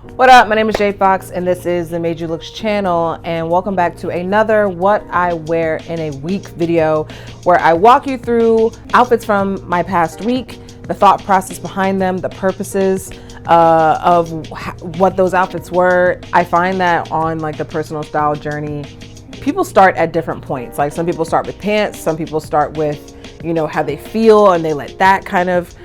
What up? My name is Jade Fox and this is the Madeyoulooks channel, and welcome back to another what I wear in a week video where I walk you through outfits from my past week, the thought process behind them, the purposes of what those outfits were. I find that on like the personal style journey, people start at different points. Like some people start with pants, some people start with, you know, how they feel and they let that kind of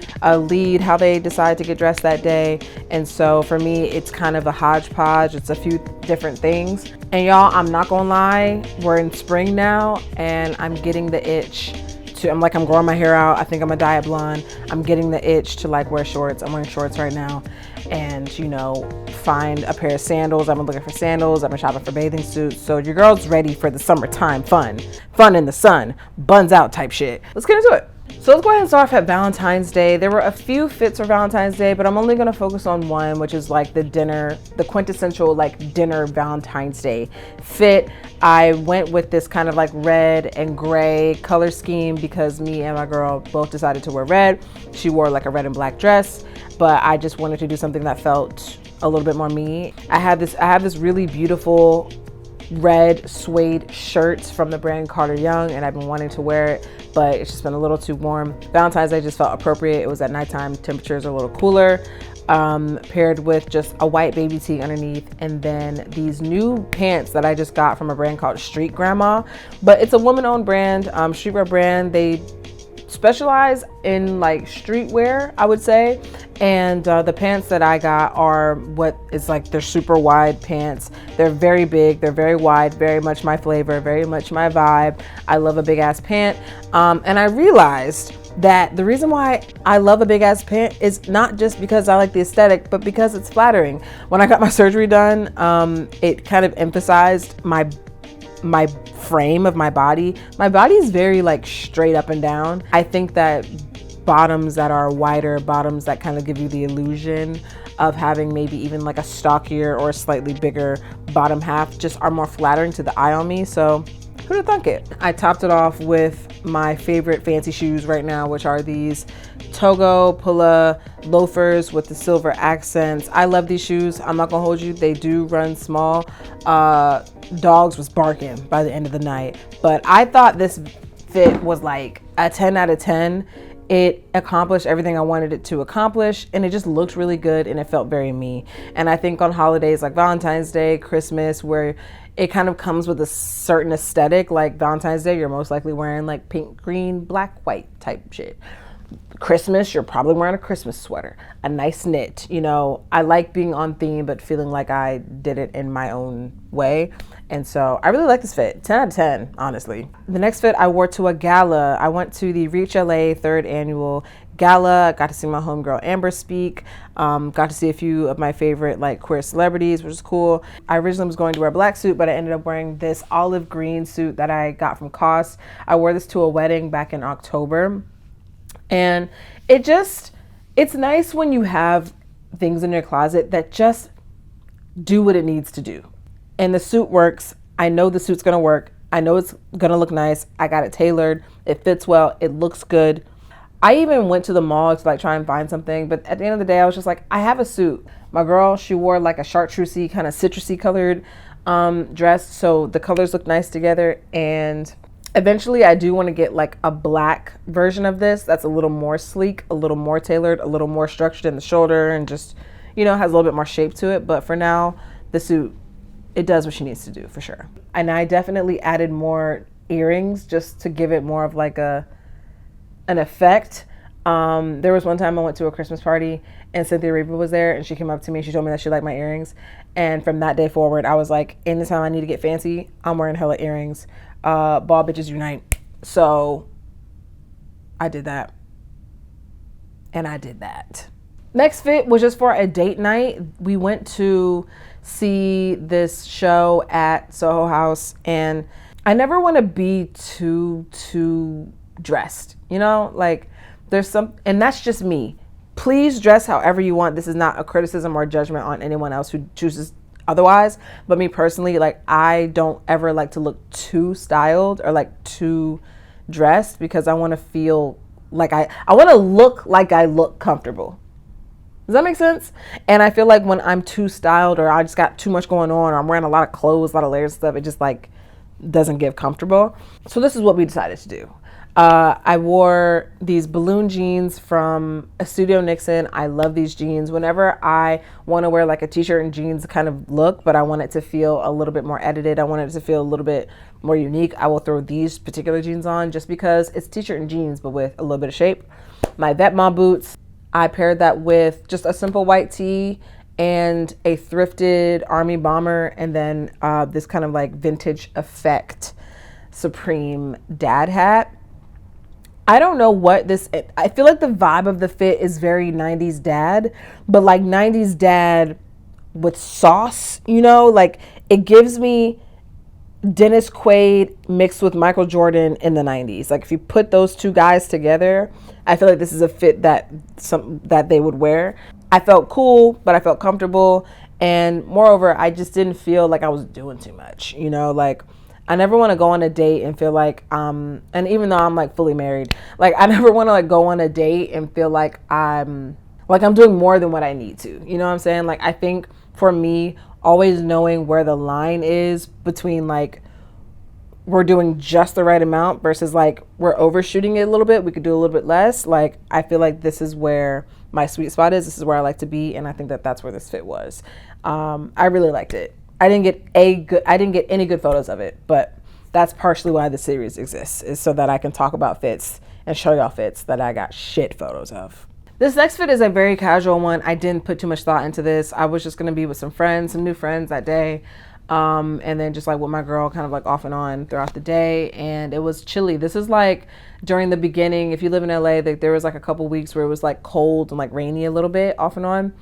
lead how they decide to get dressed that day. And so for me, it's kind of a hodgepodge. It's a few different things. And y'all, I'm not gonna lie, we're in spring now and I'm getting the itch to, I'm growing my hair out. I think I'm a dye it blonde. I'm getting the itch to like wear shorts. I'm wearing shorts right now and, you know, find a pair of sandals. I've been looking for sandals. I've been shopping for bathing suits. So your girl's ready for the summertime fun in the sun, buns out type shit. Let's get into it. So let's go ahead and start off at Valentine's Day. There were a few fits for Valentine's Day, but I'm only gonna focus on one, which is like the dinner, the quintessential like dinner Valentine's Day fit. I went with this kind of like red and gray color scheme because me and my girl both decided to wear red. She wore like a red and black dress, but I just wanted to do something that felt a little bit more me. I have this really beautiful red suede shirt from the brand Carter Young, and I've been wanting to wear it, but it's just been a little too warm. Valentine's Day just felt appropriate. It was at nighttime, temperatures are a little cooler, paired with just a white baby tee underneath, and then these new pants that I just got from a brand called Street Grandma, but it's a woman-owned brand, streetwear brand. They specialize in like streetwear, I would say, and the pants that I got are what is like, they're super wide pants. They're very big, they're very wide, very much my flavor, very much my vibe. I love a big ass pant, and I realized that the reason why I love a big ass pant is not just because I like the aesthetic, but because it's flattering. When I got my surgery done, it kind of emphasized my frame of my body. My body is very like straight up and down. I think that bottoms that are wider, bottoms that kind of give you the illusion of having maybe even like a stockier or a slightly bigger bottom half just are more flattering to the eye on me. So who'd have thunk it? I topped it off with my favorite fancy shoes right now, which are these Togo Pula loafers with the silver accents. I love these shoes. I'm not gonna hold you, they do run small. Dogs was barking by the end of the night, but I thought this fit was like a 10 out of 10. It accomplished everything I wanted it to accomplish, and it just looked really good and it felt very me. And I think on holidays like Valentine's Day, Christmas, where it kind of comes with a certain aesthetic, like Valentine's Day, you're most likely wearing like pink, green, black, white type shit. Christmas, you're probably wearing a Christmas sweater, a nice knit. You know, I like being on theme, but feeling like I did it in my own way. And so I really like this fit, 10 out of 10, honestly. The next fit I wore to a gala. I went to the Reach LA 3rd annual gala. Got to see my homegirl Amber speak. Got to see a few of my favorite like queer celebrities, which is cool. I originally was going to wear a black suit, but I ended up wearing this olive green suit that I got from COS. I wore this to a wedding back in October. And it's nice when you have things in your closet that just do what it needs to do. And the suit works. I know the suit's gonna work. I know it's gonna look nice. I got it tailored. It fits well. It looks good. I even went to the mall to like try and find something, but at the end of the day, I was just like, I have a suit. My girl, she wore like a chartreusey kind of citrusy colored dress. So the colors look nice together. And eventually I do want to get like a black version of this that's a little more sleek, a little more tailored, a little more structured in the shoulder, and just, you know, has a little bit more shape to it. But for now, the suit, it does what she needs to do for sure. And I definitely added more earrings just to give it more of like an effect. There was one time I went to a Christmas party and Cynthia Reaper was there, and she came up to me and she told me that she liked my earrings. And from that day forward, I was like, anytime I need to get fancy, I'm wearing hella earrings. Ball bitches unite. So I did that. And I did that. Next fit was just for a date night. We went to see this show at Soho House, and I never want to be too dressed, you know, like there's some, and that's just me. Please dress however you want. This is not a criticism or judgment on anyone else who chooses otherwise, but me personally, like I don't ever like to look too styled or like too dressed, because I want to feel like I want to look like I look comfortable. Does that make sense? And I feel like when I'm too styled or I just got too much going on or I'm wearing a lot of clothes, a lot of layers and stuff, it just like doesn't get comfortable. So this is what we decided to do. I wore these balloon jeans from Estudio Niksen. I love these jeans. Whenever I want to wear like a t-shirt and jeans kind of look, but I want it to feel a little bit more edited, I want it to feel a little bit more unique, I will throw these particular jeans on just because it's t-shirt and jeans, but with a little bit of shape. My Vetements boots, I paired that with just a simple white tee and a thrifted army bomber, and then this kind of like vintage effect Supreme dad hat. I don't know what this, I feel like the vibe of the fit is very 90s dad, but like 90s dad with sauce, you know, like it gives me Dennis Quaid mixed with Michael Jordan in the 90s. Like if you put those two guys together, I feel like this is a fit that they would wear. I felt cool, but I felt comfortable. And moreover, I just didn't feel like I was doing too much, you know, like I never want to go on a date and feel like, and even though I'm like fully married, like I never want to like go on a date and feel like I'm doing more than what I need to, you know what I'm saying? Like I think for me, always knowing where the line is between like, we're doing just the right amount versus like we're overshooting it a little bit, we could do a little bit less. Like I feel like this is where my sweet spot is. This is where I like to be. And I think that that's where this fit was. I really liked it. I didn't get any good photos of it, but that's partially why the series exists, is so that I can talk about fits and show y'all fits that I got shit photos of. This next fit is a very casual one. I didn't put too much thought into this. I was just gonna be with some friends, some new friends that day. And then just like with my girl kind of like off and on throughout the day, and it was chilly. This is like during the beginning, if you live in LA, there was like a couple weeks where it was like cold and like rainy a little bit off and on.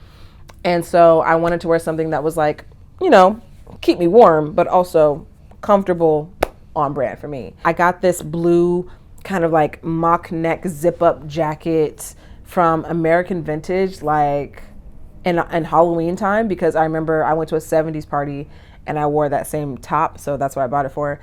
And so I wanted to wear something that was like, you know, keep me warm, but also comfortable, on brand for me. I got this blue kind of like mock neck zip up jacket from American Vintage, like in Halloween time, because I remember I went to a 70s party and I wore that same top, so that's what I bought it for.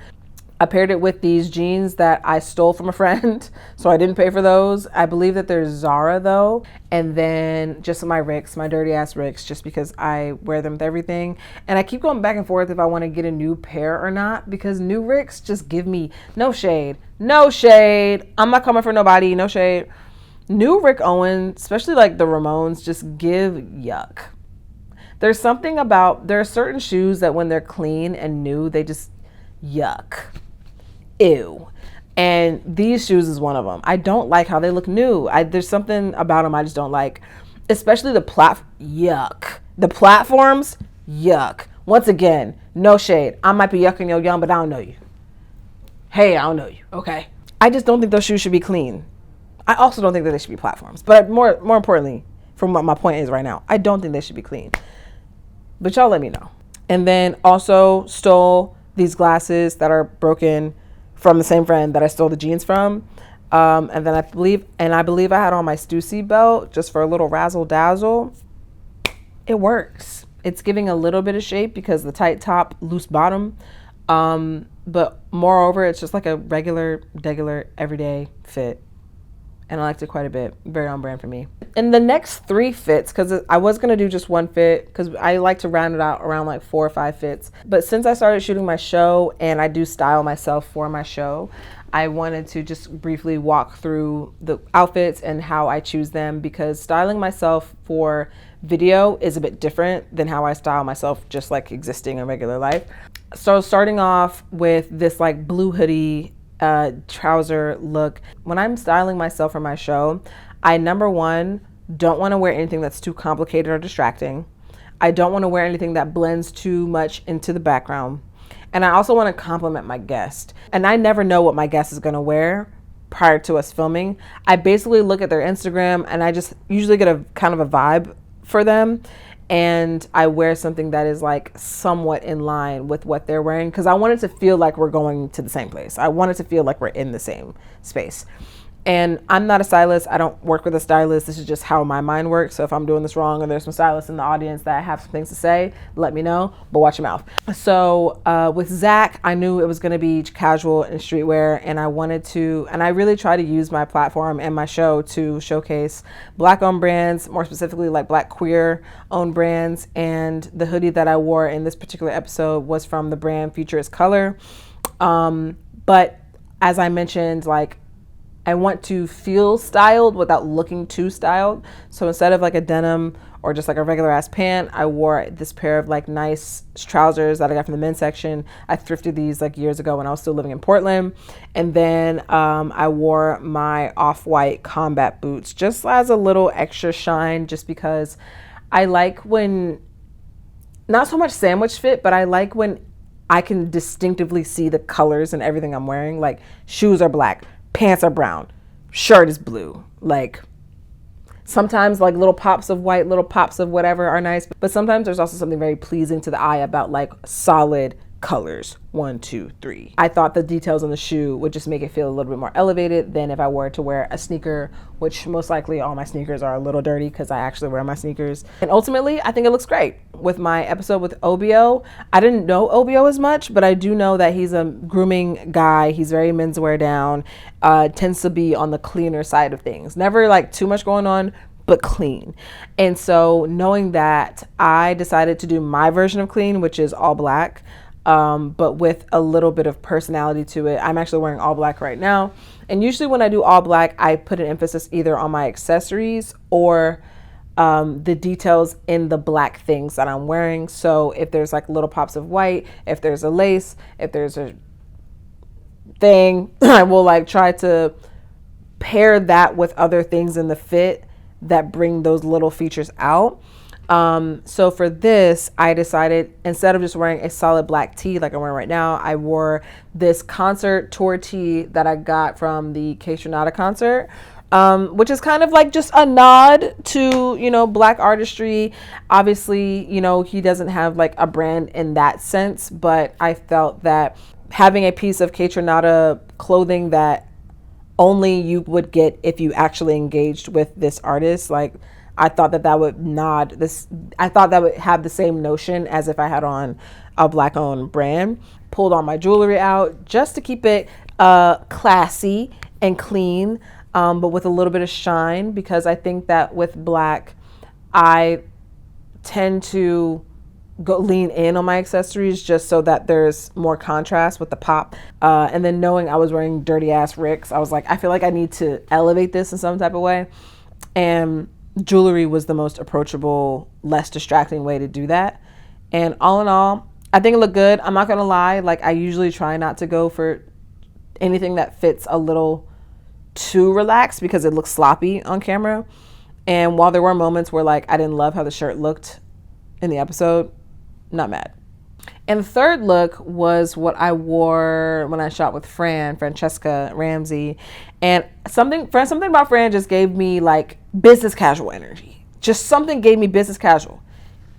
I paired it with these jeans that I stole from a friend, so I didn't pay for those. I believe that they're Zara though. And then just my Ricks, my dirty ass Ricks, just because I wear them with everything. And I keep going back and forth if I want to get a new pair or not, because new Ricks just give me no shade. No shade. I'm not coming for nobody, no shade. New Rick Owens, especially like the Ramones, just give yuck. There's something about, there are certain shoes that when they're clean and new, they just yuck. Ew. And these shoes is one of them. I don't like how they look new. There's something about them I just don't like, especially yuck. The platforms, yuck. Once again, no shade. I might be yucking your yum, but I don't know you. Hey, I don't know you, okay? I just don't think those shoes should be clean. I also don't think that they should be platforms. But more importantly, from what my point is right now, I don't think they should be clean. But y'all let me know. And then also stole these glasses that are broken from the same friend that I stole the jeans from. And then I believe I had on my Stussy belt just for a little razzle dazzle. It works. It's giving a little bit of shape because the tight top, loose bottom. But moreover, it's just like a regular, everyday fit. And I liked it quite a bit. Very on brand for me. And the next 3 fits, because I was going to do just 1 fit, because I like to round it out around like 4 or 5 fits. But since I started shooting my show and I do style myself for my show, I wanted to just briefly walk through the outfits and how I choose them, because styling myself for video is a bit different than how I style myself just like existing in regular life. So starting off with this like blue hoodie trouser look. When I'm styling myself for my show, I, number one, don't want to wear anything that's too complicated or distracting. I don't want to wear anything that blends too much into the background. And I also want to compliment my guest. And I never know what my guest is going to wear prior to us filming. I basically look at their Instagram and I just usually get a kind of a vibe for them. And I wear something that is like somewhat in line with what they're wearing, because I want it to feel like we're going to the same place. I want it to feel like we're in the same space. And I'm not a stylist. I don't work with a stylist. This is just how my mind works. So if I'm doing this wrong or there's some stylists in the audience that have some things to say, let me know, but watch your mouth. So with Zach, I knew it was going to be casual and streetwear, and I wanted to, and I really try to use my platform and my show to showcase Black owned brands, more specifically like Black queer owned brands. And the hoodie that I wore in this particular episode was from the brand Future is Color. But as I mentioned, like, I want to feel styled without looking too styled. So instead of like a denim or just like a regular ass pant, I wore this pair of like nice trousers that I got from the men's section. I thrifted these like years ago when I was still living in Portland. And then I wore my off-white combat boots just as a little extra shine, just because I like when, not so much sandwich fit, but I like when I can distinctively see the colors in everything I'm wearing. Like, shoes are black, pants are brown, shirt is blue. Like, sometimes like little pops of white, little pops of whatever are nice, but sometimes there's also something very pleasing to the eye about like solid colors. 1, 2, 3. I thought the details on the shoe would just make it feel a little bit more elevated than if I were to wear a sneaker, which most likely all my sneakers are a little dirty because I actually wear my sneakers. And ultimately, I think it looks great. With my episode with OBO, I didn't know OBO as much, but I do know that he's a grooming guy. He's very menswear down, tends to be on the cleaner side of things. Never like too much going on, but clean. And so knowing that, I decided to do my version of clean, which is all black. But with a little bit of personality to it. I'm actually wearing all black right now. And usually when I do all black, I put an emphasis either on my accessories or the details in the black things that I'm wearing. So if there's like little pops of white, if there's a lace, if there's a thing, I will like try to pair that with other things in the fit that bring those little features out. So for this, I decided instead of just wearing a solid black tee like I'm wearing right now, I wore this concert tour tee that I got from the Kaytranada concert, which is kind of like just a nod to, you know, black artistry. Obviously, you know, he doesn't have like a brand in that sense, but I felt that having a piece of Kaytranada clothing that only you would get if you actually engaged with this artist, like, I thought that that would nod this. I thought that would have the same notion as if I had on a black owned brand. Pulled all my jewelry out just to keep it classy and clean, but with a little bit of shine, because I think that with black, I tend to go lean in on my accessories just so that there's more contrast with the pop. And then knowing I was wearing dirty ass Ricks, I was like, I feel like I need to elevate this in some type of way. And jewelry was the most approachable, less distracting way to do that. And all in all, I think it looked good. I'm not gonna lie, like I usually try not to go for anything that fits a little too relaxed because it looks sloppy on camera. And while there were moments where like I didn't love how the shirt looked in the episode, not mad. And the third look was what I wore when I shot with Francesca Ramsey. And something about Fran just gave me like business casual energy. Just something gave me business casual,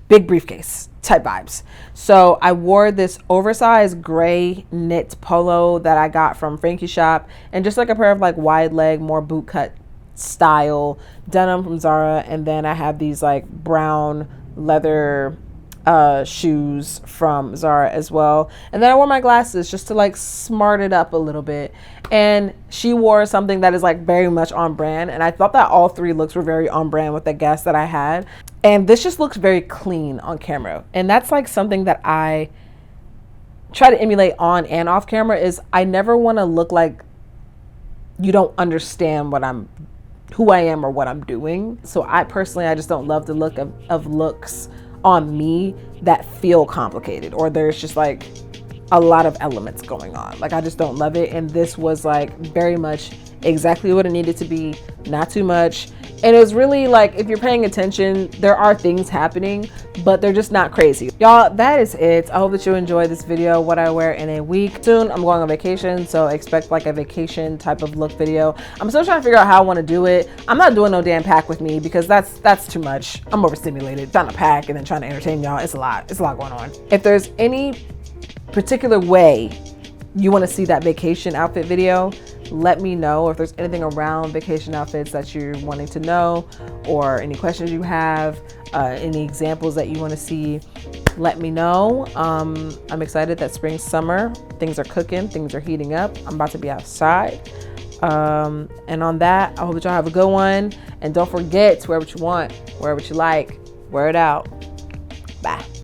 big briefcase type vibes. So I wore this oversized gray knit polo that I got from Frankie's shop, and just like a pair of like wide leg, more boot cut style denim from Zara. And then I have these like brown leather shoes from Zara as well. And then I wore my glasses just to like smart it up a little bit. And she wore something that is like very much on brand. And I thought that all three looks were very on brand with the guests that I had. And this just looks very clean on camera. And that's like something that I try to emulate on and off camera. Is I never want to look like you don't understand who I am or what I'm doing. So I just don't love the look of looks on me that feel complicated, or there's just like a lot of elements going on. Like I just don't love it. And this was like very much exactly what it needed to be, not too much. And it was really like, if you're paying attention, there are things happening, but they're just not crazy. Y'all, that is it. I hope that you enjoyed this video, what I wear in a week. Soon I'm going on vacation, so expect like a vacation type of look video. I'm still trying to figure out how I want to do it. I'm not doing no damn pack with me because that's too much. I'm overstimulated trying to pack and then trying to entertain y'all. It's a lot going on. If there's any particular way you want to see that vacation outfit video, let me know if there's anything around vacation outfits that you're wanting to know, or any questions you have, any examples that you want to see. Let me know. I'm excited that spring, summer, things are cooking, things are heating up. I'm about to be outside. And on that, I hope that y'all have a good one. And don't forget to wear what you want, wear what you like, wear it out. Bye.